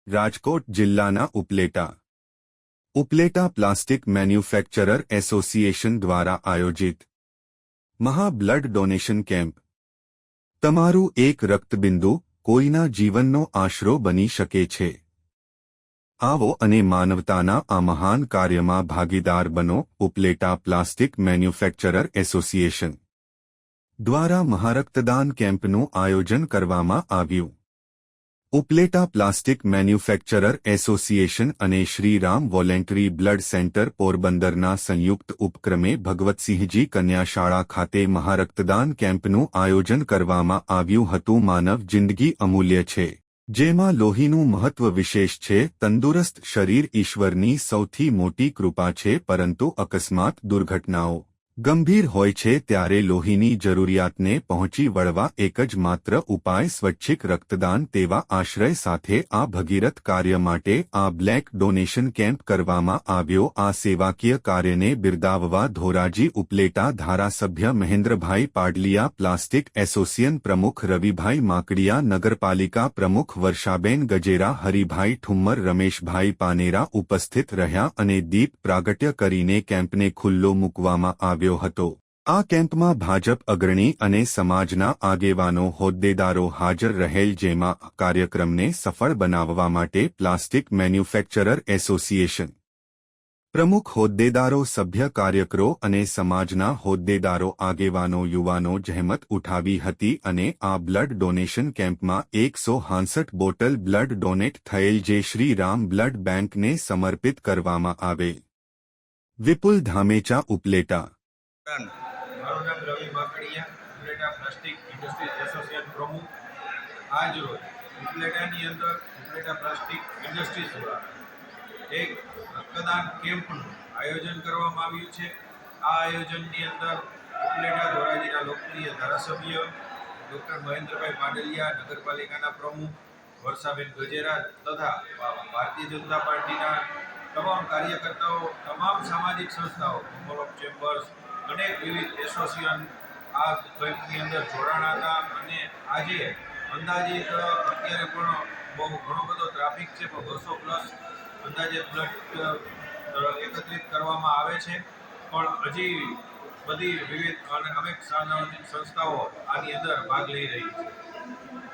રાજકોટ જિલ્લાના Upleta plastic manufacturer association દ્વારા આયોજિત મહા બ્લડ ડોનેશન કેમ્પ। તમારું એક રક્તબિંદુ કોઈના જીવનનો આશરો બની શકે છે। આવો અને માનવતાના આ મહાન કાર્યમાં ભાગીદાર બનો। ઉપલેટા પ્લાસ્ટિક મેન્યુફેક્ચરર એસોસિએશન દ્વારા મહારક્તદાન કેમ્પનું આયોજન કરવામાં આવ્યું। ઉપલેટા પ્લાસ્ટિક મેન્યુફેક્ચરર એસોસિએશન અને શ્રીરામ વોલેન્ટરી બ્લડ સેન્ટર પોરબંદરના સંયુક્ત ઉપક્રમે ભગવતસિંહજી કન્યાશાળા ખાતે મહારક્તદાન કેમ્પનું આયોજન કરવામાં આવ્યું હતું। માનવ જિંદગી અમૂલ્ય છે, જેમાં લોહીનું મહત્વ વિશેષ છે। તંદુરસ્ત શરીર ઈશ્વરની સૌથી મોટી કૃપા છે, પરંતુ અકસ્માત દુર્ઘટનાઓ ગંભીર હોય છે ત્યારે લોહીની જરૂરિયાતને પહોંચી વળવા એક જ માત્ર ઉપાય સ્વૈચ્છિક રક્તદાન। તેવા આશ્રય સાથે આ ભગીરથ કાર્ય માટે આ બ્લડ ડોનેશન કેમ્પ કરવામાં આવ્યો। આ સેવાકીય કાર્યને બિરદાવવા ધોરાજી ઉપલેટા ધારાસભ્ય મહેન્દ્રભાઈ પાડલિયા, પ્લાસ્ટિક એસોસિએશન પ્રમુખ રવિભાઈ માકડિયા, નગરપાલિકા પ્રમુખ વર્ષાબેન ગજેરા, હરિભાઈ ઠુમ્મર, રમેશભાઈ પાનેરા ઉપસ્થિત રહ્યા અને દીપ પ્રાગટ્ય કરીને કેમ્પને ખુલ્લો મૂકવામાં આવ્યો હતો। આ કેમ્પમાં ભાજપ અગ્રણી અને સમાજના આગેવાનો હોદ્દેદારો હાજર રહેલ, જેમાં કાર્યક્રમને સફળ બનાવવા માટે પ્લાસ્ટિક મેન્યુફેક્ચરર એસોસિએશન પ્રમુખ હોદ્દેદારો, સભ્ય, કાર્યકરો અને સમાજના હોદ્દેદારો, આગેવાનો, યુવાનો જહેમત ઉઠાવી હતી અને આ બ્લડ ડોનેશન કેમ્પમાં 165 બોટલ બ્લડ ડોનેટ થયેલ, જે શ્રીરામ બ્લડ બેંકને સમર્પિત કરવામાં આવેલ। વિપુલ ધામેચા, ઉપલેટા। મારું નામ રવિ Makadiya, Upleta plastic industries association પ્રમુખ। આજ રોજ ઉપલેટાની અંદર ઉપલેટા પ્લાસ્ટિક ઇન્ડસ્ટ્રીઝ દ્વારા એક રક્તદાન કેમ્પનું આયોજન કરવામાં આવ્યું છે। આ આયોજનની અંદર ઉપલેટા ધોરાજીના લોકપ્રિય ધારાસભ્ય ડૉક્ટર મહેન્દ્રભાઈ પાડલિયા, નગરપાલિકાના પ્રમુખ વર્ષાબેન ગજેરા તથા ભારતીય જનતા પાર્ટીના તમામ કાર્યકર્તાઓ, તમામ સામાજિક સંસ્થાઓ, મેમ્બર ઓફ ચેમ્બર્સ, અનેક વિવિધ એસોસિએશન આ કેમ્પની અંદર જોડાણા હતા। અને આજે અંદાજિત અત્યારે પણ બહુ ઘણો બધો ટ્રાફિક છે, પણ 200+ અંદાજે બ્લડ એકત્રિત કરવામાં આવે છે। પણ હજી બધી વિવિધ અને અનેક સામાજિક સંસ્થાઓ આની અંદર ભાગ લઈ રહી છે।